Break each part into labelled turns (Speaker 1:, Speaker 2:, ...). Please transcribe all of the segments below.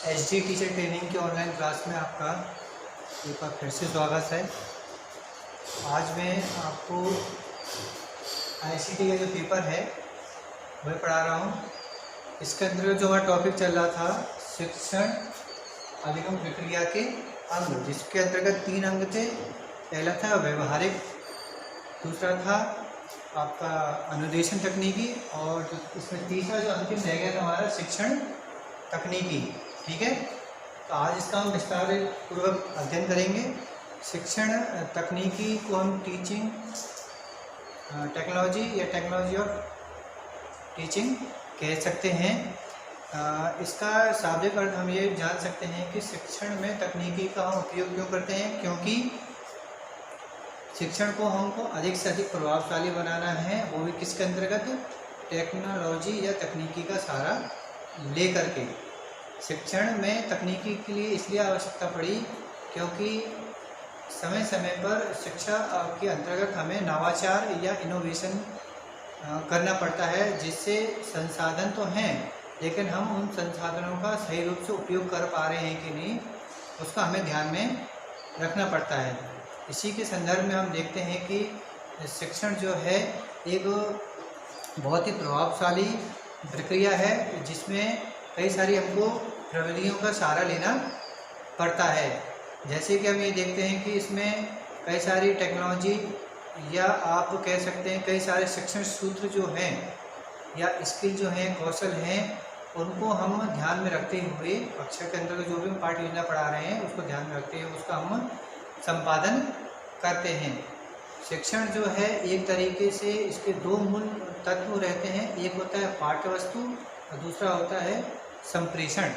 Speaker 1: HD teacher training की online class में आपका एक बार फिर से स्वागत है। आज मैं आपको आईसीटी का जो पेपर है वह पढ़ा रहा हूँ। इसके अंदर जो हमारा टॉपिक चल रहा था शिक्षण अधिगम प्रक्रिया के अंग, जिसके अंतर्गत 3 अंग थे। पहला था व्यवहारिक, दूसरा था आपका अनुदेशन तकनीकी, और जो इसमें तीसरा जो अंतिम रह गया था हमारा शिक्षण तकनीकी। ठीक है, तो आज इसका हम विस्तार पूर्वक अध्ययन करेंगे। शिक्षण तकनीकी को हम टीचिंग टेक्नोलॉजी या टेक्नोलॉजी ऑफ टीचिंग कह सकते हैं। इसका शाब्दिक अर्थ हम ये जान सकते हैं कि शिक्षण में तकनीकी का हम उपयोग क्यों करते हैं, क्योंकि शिक्षण को हमको अधिक से अधिक प्रभावशाली बनाना है, वो भी किसके अंतर्गत, टेक्नोलॉजी या तकनीकी का सहारा ले करके। शिक्षण में तकनीकी के लिए इसलिए आवश्यकता पड़ी क्योंकि समय समय पर शिक्षा के अंतर्गत हमें नवाचार या इनोवेशन करना पड़ता है, जिससे संसाधन तो हैं लेकिन हम उन संसाधनों का सही रूप से उपयोग कर पा रहे हैं कि नहीं, उसका हमें ध्यान में रखना पड़ता है। इसी के संदर्भ में हम देखते हैं कि शिक्षण जो है एक बहुत ही प्रभावशाली प्रक्रिया है, जिसमें कई सारी हमको प्रविधियों का सहारा लेना पड़ता है। जैसे कि हम ये देखते हैं कि इसमें कई सारी टेक्नोलॉजी या आप कह सकते हैं कई सारे शिक्षण सूत्र जो हैं या स्किल जो हैं, कौशल हैं, उनको हम ध्यान में रखते हुए कक्षा के अंदर जो भी हम पाठ योजना पढ़ा रहे हैं उसको ध्यान में रखते हुए उसका हम संपादन करते हैं। शिक्षण जो है एक तरीके से इसके 2 मूल तत्व रहते हैं। एक होता है पाठ्य वस्तु और दूसरा होता है संप्रेषण।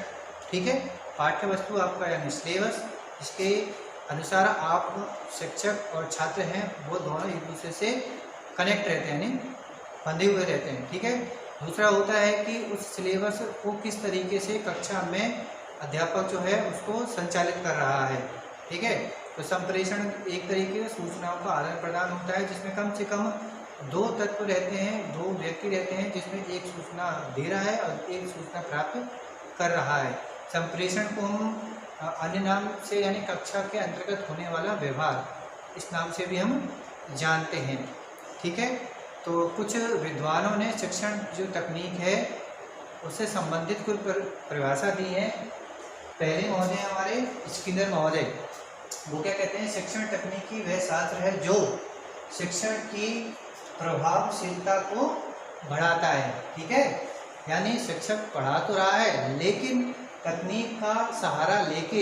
Speaker 1: ठीक है, पाठ्य वस्तु आपका यानी सिलेबस, इसके अनुसार आप शिक्षक और छात्र हैं वो दोनों एक दूसरे से कनेक्ट रहते हैं, यानी बंधे हुए रहते हैं। ठीक है, दूसरा होता है कि उस सिलेबस को किस तरीके से कक्षा में अध्यापक जो है उसको संचालित कर रहा है। ठीक है, तो संप्रेषण एक तरीके से सूचनाओं का आदान प्रदान होता है, जिसमें कम से कम 2 तत्व रहते हैं, 2 व्यक्ति रहते हैं, जिसमें एक सूचना दे रहा है और एक सूचना प्राप्त कर रहा है। संप्रेषण को हम अन्य नाम से यानी कक्षा के अंतर्गत होने वाला व्यवहार, इस नाम से भी हम जानते हैं। ठीक है, तो कुछ विद्वानों ने शिक्षण जो तकनीक है उससे संबंधित कुछ परिभाषा दी है। पहले महोदय हमारे स्किनर महोदय, वो क्या कहते हैं, शिक्षण तकनीकी वह शास्त्र है जो शिक्षण की प्रभावशीलता को बढ़ाता है। ठीक है, यानी शिक्षक पढ़ा तो रहा है लेकिन तकनीक का सहारा लेके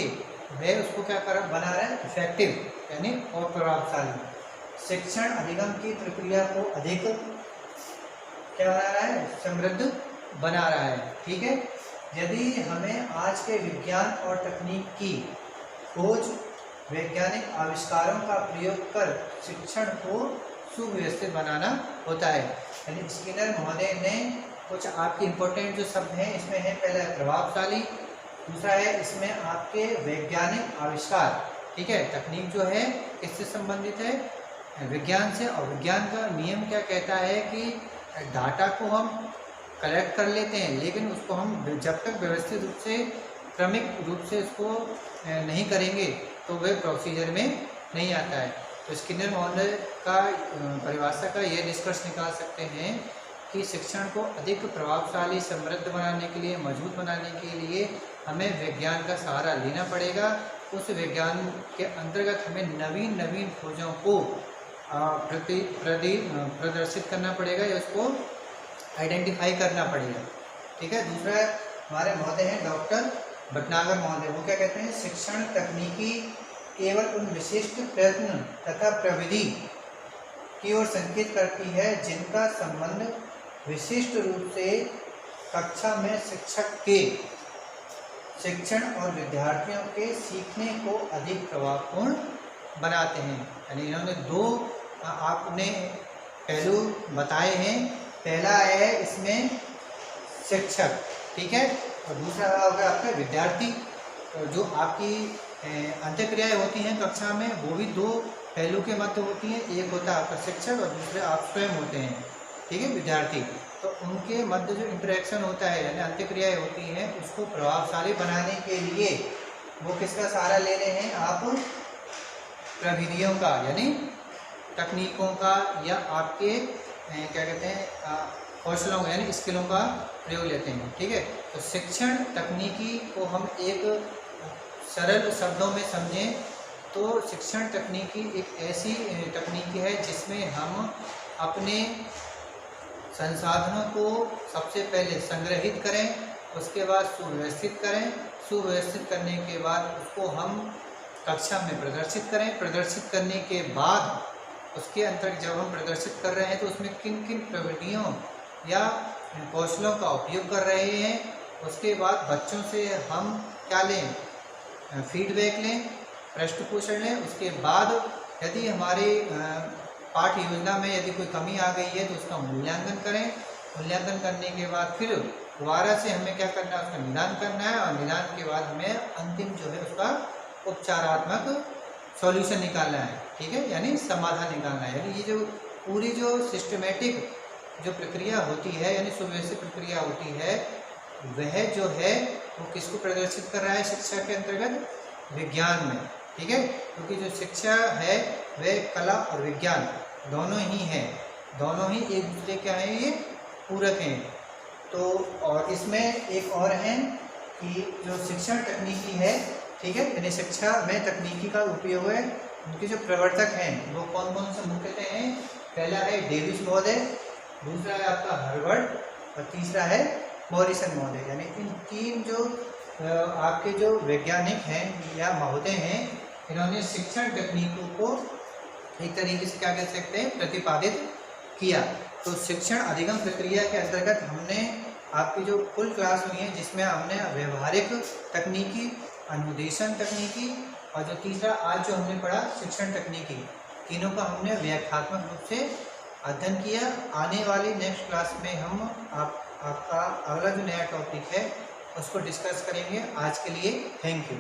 Speaker 1: वह उसको क्या कर बना रहा है, इफेक्टिव यानी और प्रभावशाली। शिक्षण अधिगम की प्रक्रिया को अधिक क्या बना रहा है, समृद्ध बना रहा है। ठीक है, यदि हमें आज के विज्ञान और तकनीक की खोज, वैज्ञानिक आविष्कारों का प्रयोग कर शिक्षण को सुव्यवस्थित बनाना होता है। यानी स्किनर महोदय ने कुछ आपके इम्पोर्टेंट जो शब्द हैं इसमें है, पहला है प्रभावशाली, दूसरा है इसमें आपके वैज्ञानिक आविष्कार। ठीक है, तकनीक जो है किससे संबंधित है, विज्ञान से, और विज्ञान का नियम क्या कहता है कि डाटा को हम कलेक्ट कर लेते हैं लेकिन उसको हम जब तक व्यवस्थित रूप से, क्रमिक रूप से उसको नहीं करेंगे तो वह प्रोसीजर में नहीं आता है। तो स्किनर महोदय का परिभाषा का यह निष्कर्ष निकाल सकते हैं कि शिक्षण को अधिक प्रभावशाली, समृद्ध बनाने के लिए, मजबूत बनाने के लिए हमें विज्ञान का सहारा लेना पड़ेगा। उस विज्ञान के अंतर्गत हमें नवीन नवीन खोजों को प्रदर्शित करना पड़ेगा या उसको आइडेंटिफाई करना पड़ेगा। ठीक है, दूसरा हमारे महोदय हैं डॉक्टर भटनागर महोदय, वो क्या कहते हैं, शिक्षण तकनीकी केवल उन विशिष्ट प्रयत्न तथा प्रविधि की ओर संकेत करती है जिनका संबंध विशिष्ट रूप से कक्षा में शिक्षक के शिक्षण और विद्यार्थियों के सीखने को अधिक प्रभावपूर्ण बनाते हैं। यानी इन्होंने 2 आपने पहलू बताए हैं। पहला है इसमें शिक्षक, ठीक है, और दूसरा होगा आपका विद्यार्थी। तो जो आपकी अंत्यक्रियाएँ होती हैं कक्षा में वो भी 2 पहलू के मध्य होती हैं। एक होता है आपका शिक्षक और दूसरे आप स्वयं होते हैं। ठीक है, विद्यार्थी। तो उनके मध्य जो इंटरेक्शन होता है यानी अंत्यक्रियाएँ होती हैं उसको प्रभावशाली बनाने के लिए वो किसका सहारा ले रहे हैं आप? प्रविधियों का यानी तकनीकों का या आपके क्या कहते हैं कौशलों का यानी स्किलों का प्रयोग लेते हैं। ठीक है, तो शिक्षण तकनीकी को हम एक सरल शब्दों में समझें तो शिक्षण तकनीकी एक ऐसी तकनीकी है जिसमें हम अपने संसाधनों को सबसे पहले संग्रहित करें, उसके बाद सुव्यवस्थित करें, सुव्यवस्थित करने के बाद उसको हम कक्षा में प्रदर्शित करें, प्रदर्शित करने के बाद उसके अंतर्गत जब हम प्रदर्शित कर रहे हैं तो उसमें किन किन प्रविधियों या कौशलों का उपयोग कर रहे हैं, उसके बाद बच्चों से हम क्या लें? फीडबैक लें, प्रश्न पूछण लें। उसके बाद यदि हमारे पाठ्य योजना में यदि कोई कमी आ गई है तो उसका मूल्यांकन करें, मूल्यांकन करने के बाद फिर दोबारा से हमें क्या करना है? उसका निदान करना है और निदान के बाद हमें अंतिम जो है उसका उपचारात्मक सॉल्यूशन निकालना है। ठीक है, यानी समाधान निकालना है। यानी ये जो पूरी जो सिस्टमेटिक जो प्रक्रिया होती है यानी सुव्यवस्थित प्रक्रिया होती है वह जो है वो किसको प्रदर्शित कर रहा है शिक्षा के अंतर्गत? विज्ञान में। ठीक है, क्योंकि जो शिक्षा है वह कला और विज्ञान दोनों ही हैं, दोनों ही एक दूसरे क्या है? ये पूरक हैं। तो और इसमें एक और है कि जो शिक्षण तकनीकी है, ठीक है, यानी शिक्षा में तकनीकी का उपयोग है, उनके जो प्रवर्तक हैं वो कौन कौन से मुख्यतः हैं? पहला है डेविस महोदय, दूसरा है आपका हार्वर्ड और तीसरा है मॉरिसन महोदय। यानी इन तीन जो आपके जो वैज्ञानिक हैं या महोदय हैं इन्होंने शिक्षण तकनीकों को एक तरीके से क्या कह सकते हैं? प्रतिपादित किया। तो शिक्षण अधिगम प्रक्रिया के अंतर्गत हमने आपकी जो कुल क्लास हुई है जिसमें हमने व्यवहारिक तकनीकी, अनुदेशन तकनीकी और जो तीसरा आज जो हमने पढ़ा शिक्षण तकनीकी, तीनों का हमने व्याख्यात्मक रूप से अध्ययन किया। आने वाली नेक्स्ट क्लास में हम आपका अगला जो नया टॉपिक है उसको डिस्कस करेंगे। आज के लिए थैंक यू।